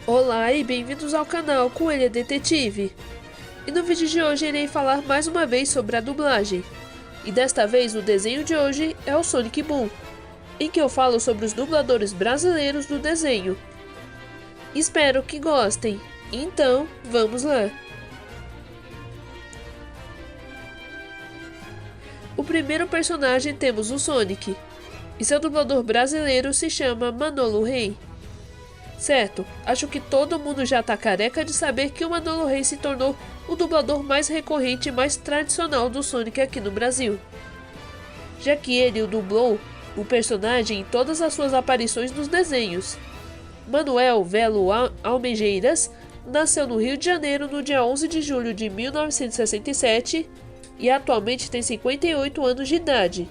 Olá e bem-vindos ao canal Coelha Detetive. E no vídeo de hoje irei falar mais uma vez sobre a dublagem. E desta vez o desenho de hoje é o Sonic Boom, em que eu falo sobre os dubladores brasileiros do desenho. Espero que gostem. Então, vamos lá. O primeiro personagem temos o Sonic, e seu dublador brasileiro se chama Manolo Rey. Certo, acho que todo mundo já tá careca de saber que o Manolo Rey se tornou o dublador mais recorrente e mais tradicional do Sonic aqui no Brasil, já que ele o dublou o personagem em todas as suas aparições nos desenhos. Manuel Velo Almejeiras nasceu no Rio de Janeiro no dia 11 de julho de 1967 e atualmente tem 58 anos de idade.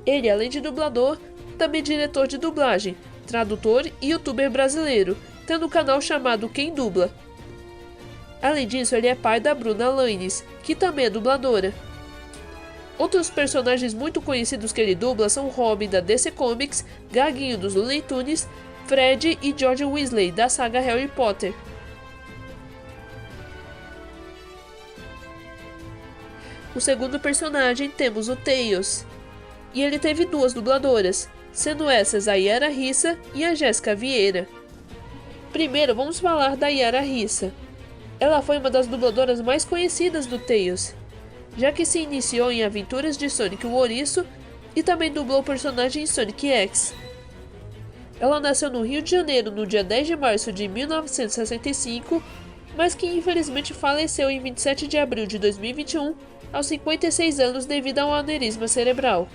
Ele, além de dublador, também é diretor de dublagem, tradutor e youtuber brasileiro, tendo um canal chamado Quem Dubla. Além disso, ele é pai da Bruna Lanes, que também é dubladora. Outros personagens muito conhecidos que ele dubla são Robin da DC Comics, Gaguinho dos Looney Tunes, Fred e George Weasley da saga Harry Potter. O segundo personagem temos o Tails, e ele teve duas dubladoras, sendo essas a Yara Rissa e a Jéssica Vieira. Primeiro vamos falar da Yara Rissa. Ela foi uma das dubladoras mais conhecidas do Tails, já que se iniciou em Aventuras de Sonic o Ouriço e também dublou o personagem em Sonic X. Ela nasceu no Rio de Janeiro no dia 10 de março de 1965, mas que infelizmente faleceu em 27 de abril de 2021, aos 56 anos devido a um aneurisma cerebral.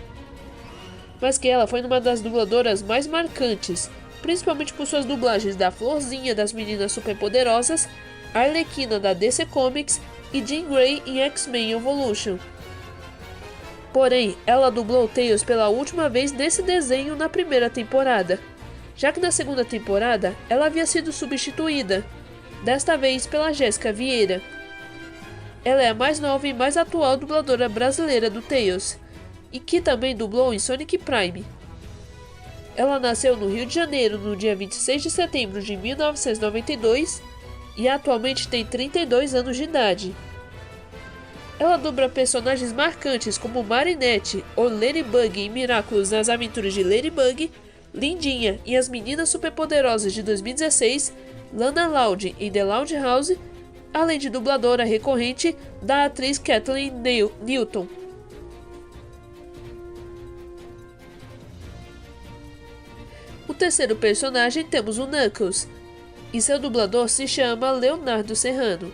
Mas que ela foi uma das dubladoras mais marcantes, principalmente por suas dublagens da Florzinha das Meninas Superpoderosas, Arlequina da DC Comics e Jean Grey em X-Men Evolution. Porém, ela dublou Tails pela última vez nesse desenho na primeira temporada, já que na segunda temporada ela havia sido substituída, desta vez pela Jéssica Vieira. Ela é a mais nova e mais atual dubladora brasileira do Tails, e que também dublou em Sonic Prime. Ela nasceu no Rio de Janeiro no dia 26 de setembro de 1992 e atualmente tem 32 anos de idade. Ela dubla personagens marcantes como Marinette ou Ladybug em Miraculous nas Aventuras de Ladybug, Lindinha em As Meninas Superpoderosas de 2016, Lana Loud em The Loud House, além de dubladora recorrente da atriz Kathleen Newton. O terceiro personagem temos o Knuckles, e seu dublador se chama Leonardo Serrano.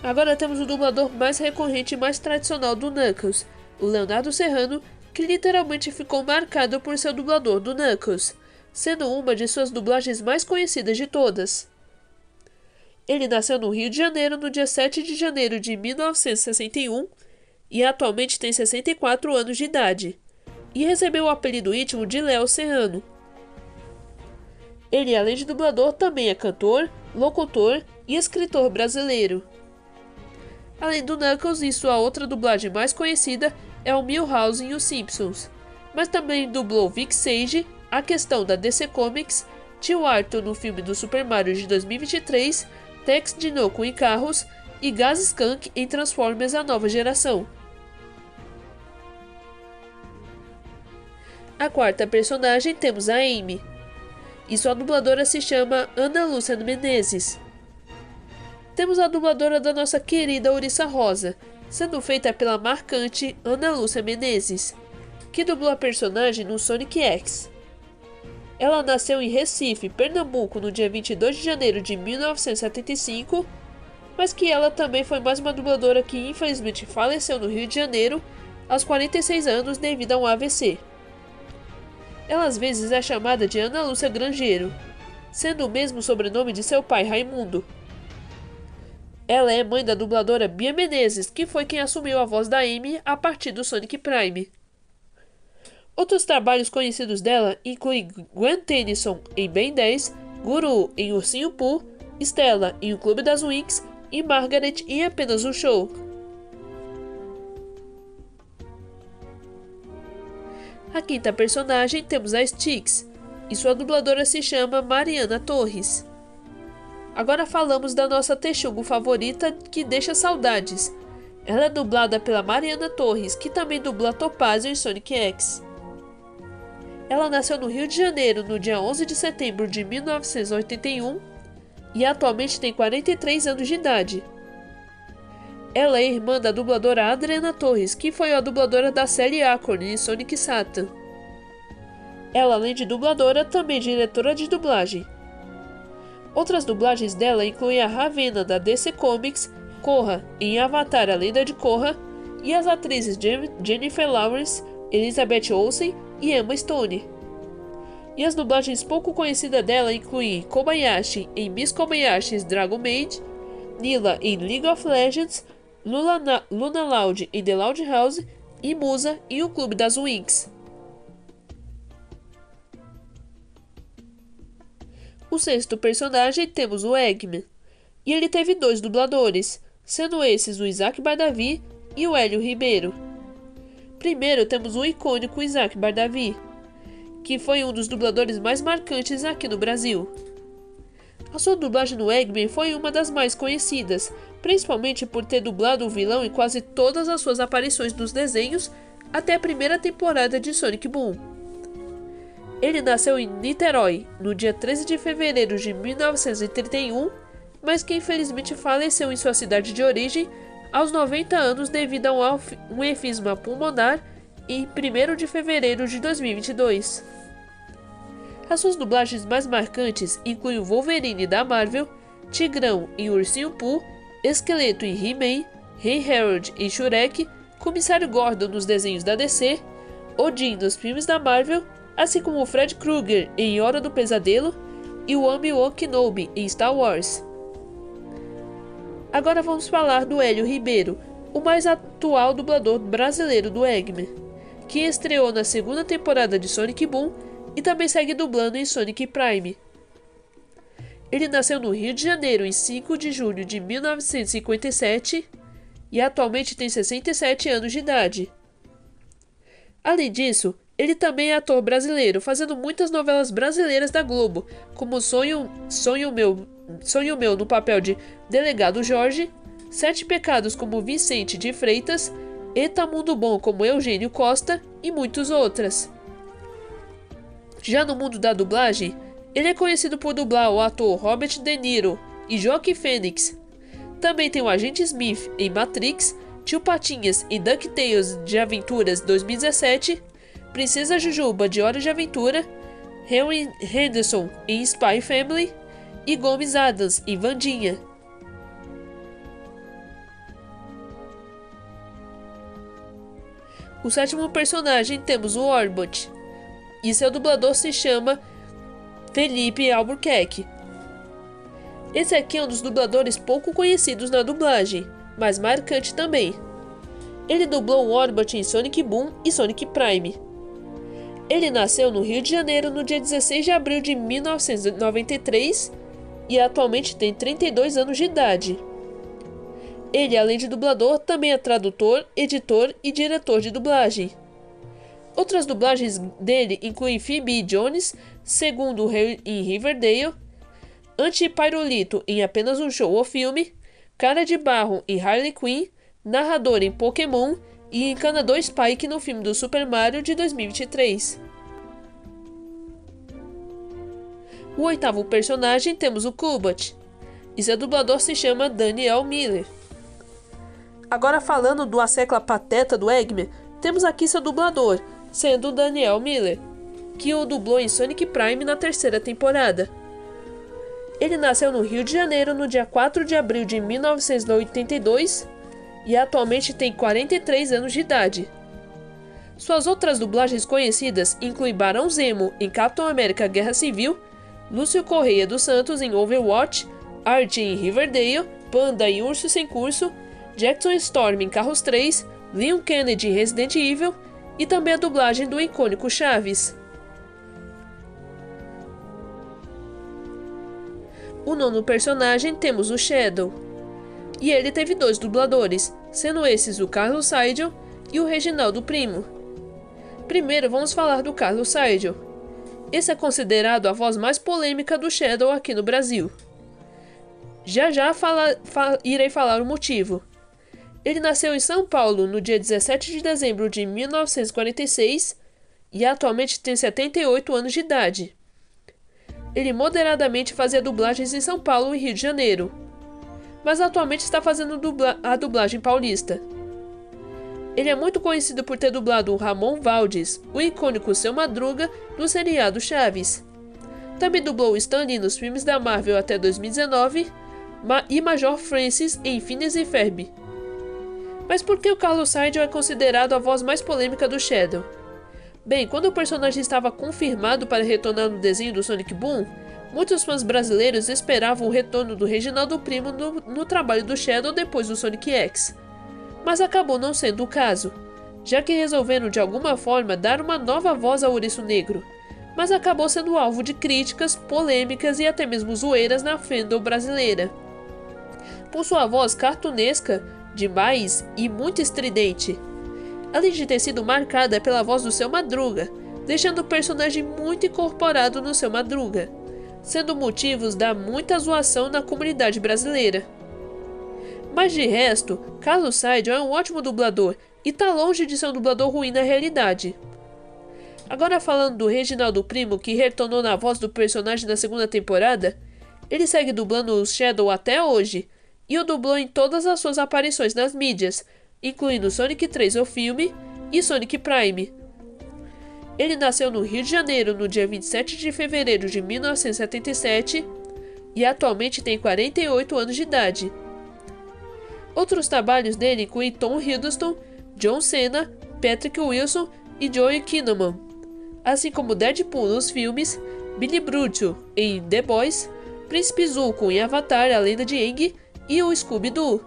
Agora temos o dublador mais recorrente e mais tradicional do Knuckles, o Leonardo Serrano, que literalmente ficou marcado por ser o dublador do Knuckles, sendo uma de suas dublagens mais conhecidas de todas. Ele nasceu no Rio de Janeiro no dia 7 de janeiro de 1961 e atualmente tem 64 anos de idade, e recebeu o apelido íntimo de Léo Serrano. Ele, além de dublador, também é cantor, locutor e escritor brasileiro. Além do Knuckles, e sua outra dublagem mais conhecida é o Milhouse em Os Simpsons, mas também dublou Vic Sage, A Questão da DC Comics, Tio Arthur no filme do Super Mario de 2023, Tex Dinoco em Carros e Gaz Skunk em Transformers A Nova Geração. A quarta personagem temos a Amy, e sua dubladora se chama Ana Lúcia Menezes. Temos a dubladora da nossa querida Ouriça Rosa, sendo feita pela marcante Ana Lúcia Menezes, que dublou a personagem no Sonic X. Ela nasceu em Recife, Pernambuco, no dia 22 de janeiro de 1975, mas que ela também foi mais uma dubladora que infelizmente faleceu no Rio de Janeiro aos 46 anos devido a um AVC. Ela às vezes é chamada de Ana Lúcia Grangeiro, sendo o mesmo sobrenome de seu pai Raimundo. Ela é mãe da dubladora Bia Menezes, que foi quem assumiu a voz da Amy a partir do Sonic Prime. Outros trabalhos conhecidos dela incluem Gwen Tennyson em Ben 10, Guru em Ursinho Pooh, Stella em O Clube das Winx e Margaret em Apenas um Show. A quinta personagem temos a Styx, e sua dubladora se chama Mariana Torres. Agora falamos da nossa Texugo favorita que deixa saudades. Ela é dublada pela Mariana Torres, que também dubla Topázio em Sonic X. Ela nasceu no Rio de Janeiro no dia 11 de setembro de 1981 e atualmente tem 43 anos de idade. Ela é irmã da dubladora Adriana Torres, que foi a dubladora da série Acorn em Sonic Satan. Ela, além de dubladora, também é diretora de dublagem. Outras dublagens dela incluem a Ravenna da DC Comics, Korra em Avatar: A Lenda de Korra e as atrizes Jennifer Lawrence, Elizabeth Olsen e Emma Stone. E as dublagens pouco conhecidas dela incluem Kobayashi em Miss Kobayashi's Dragon Maid, Nila em League of Legends, Luna Loud em The Loud House e Musa em O Clube das Winx. O sexto personagem temos o Eggman, e ele teve 2 dubladores, sendo esses o Isaac Bardavi e o Hélio Ribeiro. Primeiro temos o icônico Isaac Bardavi, que foi um dos dubladores mais marcantes aqui no Brasil. A sua dublagem no Eggman foi uma das mais conhecidas, principalmente por ter dublado o vilão em quase todas as suas aparições nos desenhos até a primeira temporada de Sonic Boom. Ele nasceu em Niterói, no dia 13 de fevereiro de 1931, mas que infelizmente faleceu em sua cidade de origem aos 90 anos devido a um enfisema pulmonar em 1º de fevereiro de 2022. As suas dublagens mais marcantes incluem o Wolverine da Marvel, Tigrão em Ursinho Pooh, Esqueleto em He-Man, Rei Harold em Shrek, Comissário Gordon nos desenhos da DC, Odin nos filmes da Marvel, assim como o Fred Krueger em Hora do Pesadelo e o Obi-Wan Kenobi em Star Wars. Agora vamos falar do Hélio Ribeiro, o mais atual dublador brasileiro do Eggman, que estreou na 2ª temporada de Sonic Boom e também segue dublando em Sonic Prime. Ele nasceu no Rio de Janeiro em 5 de julho de 1957 e atualmente tem 67 anos de idade. Além disso, ele também é ator brasileiro, fazendo muitas novelas brasileiras da Globo, como Sonho Meu no papel de Delegado Jorge, 7 Pecados como Vicente de Freitas, Eta Mundo Bom como Eugênio Costa e muitas outras. Já no mundo da dublagem, ele é conhecido por dublar o ator Robert De Niro e Joaquin Phoenix. Também tem o Agente Smith em Matrix, Tio Patinhas em DuckTales de Aventuras 2017, Princesa Jujuba de Hora de Aventura, Henry Henderson em Spy Family e Gomes Adams em Wandinha. O 7º personagem temos o Orbot, e seu dublador se chama Felipe Albuquerque. Esse aqui é um dos dubladores pouco conhecidos na dublagem, mas marcante também. Ele dublou o Orbot em Sonic Boom e Sonic Prime. Ele nasceu no Rio de Janeiro no dia 16 de abril de 1993 e atualmente tem 32 anos de idade. Ele, além de dublador, também é tradutor, editor e diretor de dublagem. Outras dublagens dele incluem Phoebe Jones, segundo em Riverdale, Antipyrolito em Apenas um Show ou Filme, Cara de Barro em Harley Quinn, narrador em Pokémon e encanador Spike no filme do Super Mario de 2023. O 8º personagem temos o Kubot, e seu dublador se chama Daniel Miller. Agora falando do Acecla Pateta do Eggman, temos aqui seu dublador, sendo o Daniel Miller, que o dublou em Sonic Prime na 3ª temporada. Ele nasceu no Rio de Janeiro no dia 4 de abril de 1982 e atualmente tem 43 anos de idade. Suas outras dublagens conhecidas incluem Barão Zemo em Capitão América Guerra Civil, Lúcio Correia dos Santos em Overwatch, Archie em Riverdale, Panda em Urso Sem Curso, Jackson Storm em Carros 3, Leon Kennedy em Resident Evil e também a dublagem do icônico Chaves. O 9º personagem temos o Shadow, e ele teve 2 dubladores, sendo esses o Carlos Seidel e o Reginaldo Primo. Primeiro vamos falar do Carlos Seidel. Esse é considerado a voz mais polêmica do Shadow aqui no Brasil. Já irei falar o motivo. Ele nasceu em São Paulo no dia 17 de dezembro de 1946 e atualmente tem 78 anos de idade. Ele moderadamente fazia dublagens em São Paulo e Rio de Janeiro, mas atualmente está fazendo a dublagem paulista. Ele é muito conhecido por ter dublado o Ramon Valdes, o icônico Seu Madruga, no seriado Chaves. Também dublou Stan Lee nos filmes da Marvel até 2019 e Major Francis em Phineas e Ferb. Mas por que o Carlos Saidion é considerado a voz mais polêmica do Shadow? Bem, quando o personagem estava confirmado para retornar no desenho do Sonic Boom, muitos fãs brasileiros esperavam o retorno do Reginaldo Primo no trabalho do Shadow depois do Sonic X. Mas acabou não sendo o caso, já que resolveram de alguma forma dar uma nova voz ao Ouriço Negro, mas acabou sendo alvo de críticas, polêmicas e até mesmo zoeiras na fandom brasileira. Por sua voz cartunesca demais e muito estridente, além de ter sido marcada pela voz do Seu Madruga, deixando o personagem muito incorporado no Seu Madruga, sendo motivos da muita zoação na comunidade brasileira. Mas de resto, Carlos Saidion é um ótimo dublador e tá longe de ser um dublador ruim na realidade. Agora falando do Reginaldo Primo, que retornou na voz do personagem na segunda temporada, ele segue dublando o Shadow até hoje, e o dublou em todas as suas aparições nas mídias, incluindo Sonic 3 o filme e Sonic Prime. Ele nasceu no Rio de Janeiro no dia 27 de fevereiro de 1977 e atualmente tem 48 anos de idade. Outros trabalhos dele incluem Tom Hiddleston, John Cena, Patrick Wilson e Joey Kinnaman, assim como Deadpool nos filmes, Billy Bruto em The Boys, Príncipe Zuko em Avatar, A Lenda de Aang e o Scooby-Doo.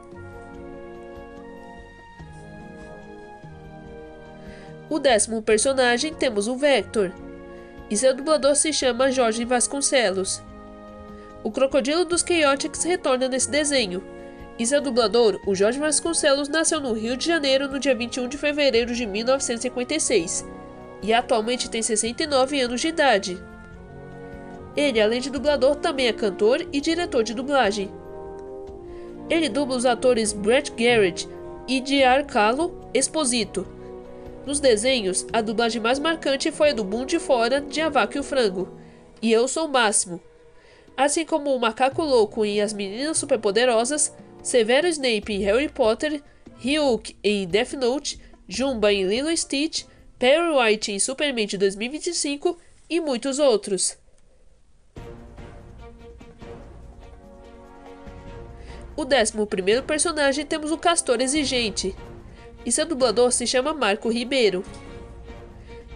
O 10º personagem temos o Vector, e seu dublador se chama Jorge Vasconcelos. O Crocodilo dos Chaotix retorna nesse desenho, e seu dublador, o Jorge Vasconcelos, nasceu no Rio de Janeiro no dia 21 de fevereiro de 1956, e atualmente tem 69 anos de idade. Ele, além de dublador, também é cantor e diretor de dublagem. Ele dubla os atores Brett Garrett e Giancarlo Esposito. Nos desenhos, a dublagem mais marcante foi a do Boom de Fora de A Vaca e o Frango, e Eu Sou o Máximo, assim como o Macaco Louco em As Meninas Superpoderosas, Severo Snape em Harry Potter, Ryuk em Death Note, Jumba em Lilo e Stitch, Perry White em Superman de 2025 e muitos outros. O 11º personagem temos o Castor Exigente, e seu dublador se chama Marco Ribeiro.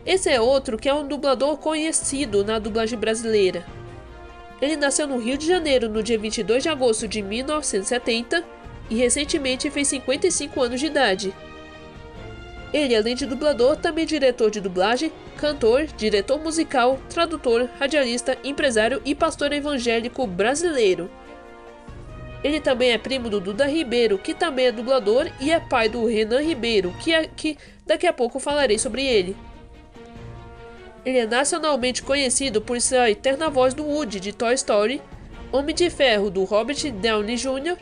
Esse é outro que é um dublador conhecido na dublagem brasileira. Ele nasceu no Rio de Janeiro no dia 22 de agosto de 1970 e recentemente fez 55 anos de idade. Ele, além de dublador, também é diretor de dublagem, cantor, diretor musical, tradutor, radialista, empresário e pastor evangélico brasileiro. Ele também é primo do Duda Ribeiro, que também é dublador, e é pai do Renan Ribeiro, que daqui a pouco falarei sobre ele. Ele é nacionalmente conhecido por ser a eterna voz do Woody de Toy Story, Homem de Ferro do Robert Downey Jr.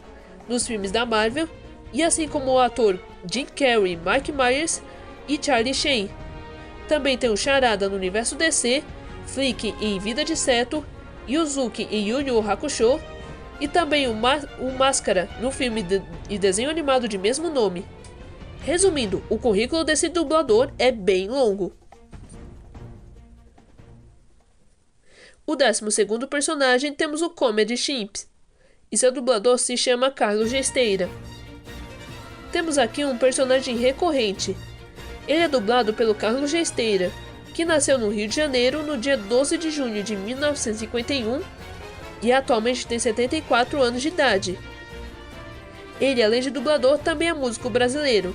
nos filmes da Marvel, e assim como o ator Jim Carrey, Mike Myers e Charlie Sheen. Também tem o Charada no universo DC, Flick em Vida de Seto, Yuzuki em Yu Yu Hakusho, e também o Máscara no filme e desenho animado de mesmo nome. Resumindo, o currículo desse dublador é bem longo. O 12º personagem temos o Comedy Chimps, e seu dublador se chama Carlos Gesteira. Temos aqui um personagem recorrente. Ele é dublado pelo Carlos Gesteira, que nasceu no Rio de Janeiro no dia 12 de junho de 1951 e atualmente tem 74 anos de idade. Ele, além de dublador, também é músico brasileiro.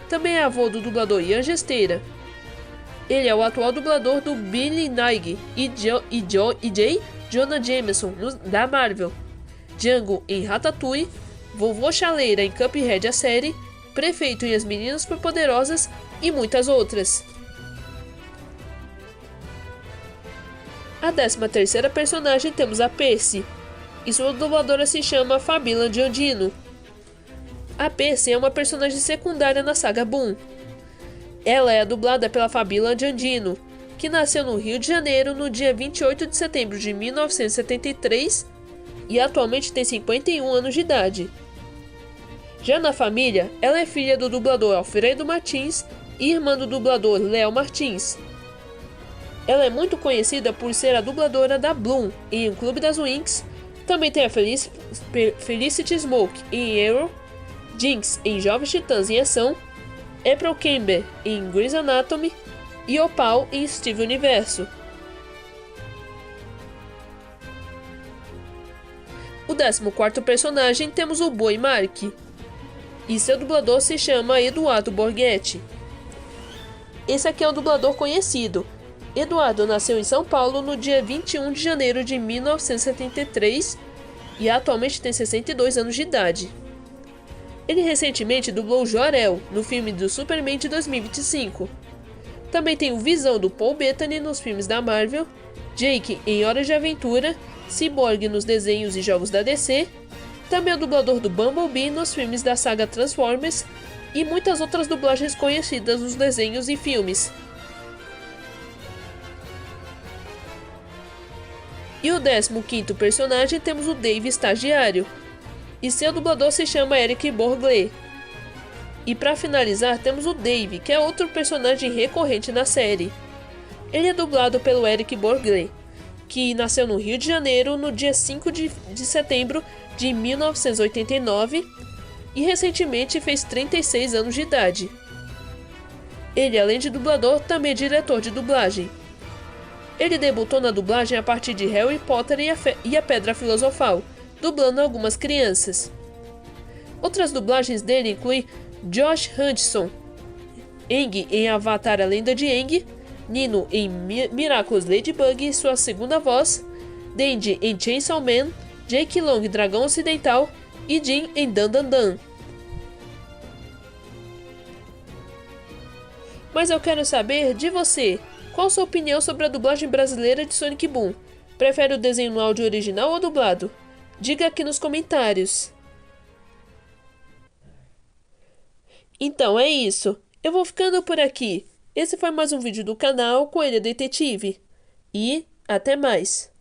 Também é avô do dublador Ian Gesteira. Ele é o atual dublador do Billy Nighy e J. Jonah Jameson da Marvel, Django em Ratatouille, Vovô Chaleira em Cuphead a série, Prefeito em As Meninas Superpoderosas e muitas outras. A 13ª personagem temos a Percy, e sua dubladora se chama Fabíola Giordino. A Percy é uma personagem secundária na saga Boom. Ela é dublada pela Fabíola Giordino, que nasceu no Rio de Janeiro no dia 28 de setembro de 1973 e atualmente tem 51 anos de idade. Já na família, ela é filha do dublador Alfredo Martins e irmã do dublador Léo Martins. Ela é muito conhecida por ser a dubladora da Bloom em O Clube das Winx, também tem a Felicity Smoke em Arrow, Jinx em Jovens Titãs em Ação, April Camber em Grey's Anatomy e Opal em Steven Universo. O 14º personagem temos o Boi Mark, e seu dublador se chama Eduardo Borghetti. Esse aqui é um dublador conhecido. Eduardo nasceu em São Paulo no dia 21 de janeiro de 1973 e atualmente tem 62 anos de idade. Ele recentemente dublou Jor-El no filme do Superman de 2025. Também tem o Visão do Paul Bettany nos filmes da Marvel, Jake em Horas de Aventura, Cyborg nos desenhos e jogos da DC, também é o dublador do Bumblebee nos filmes da saga Transformers e muitas outras dublagens conhecidas nos desenhos e filmes. E o 15º personagem temos o Dave Estagiário, e seu dublador se chama Eric Borglé. E para finalizar temos o Dave, que é outro personagem recorrente na série. Ele é dublado pelo Eric Borglé, que nasceu no Rio de Janeiro no dia 5 de setembro de 1989 e recentemente fez 36 anos de idade. Ele, além de dublador, também é diretor de dublagem. Ele debutou na dublagem a partir de Harry Potter e a Pedra Filosofal, dublando algumas crianças. Outras dublagens dele incluem Josh Hutcherson, Aang em Avatar A Lenda de Aang, Nino em Miraculous Ladybug, sua segunda voz, Denji em Chainsaw Man, Jake Long em Dragão Ocidental e Jin em Dan Dan Dan. Mas eu quero saber de você, qual sua opinião sobre a dublagem brasileira de Sonic Boom? Prefere o desenho no áudio original ou dublado? Diga aqui nos comentários. Então é isso, eu vou ficando por aqui. Esse foi mais um vídeo do canal Coelho Detetive. E até mais!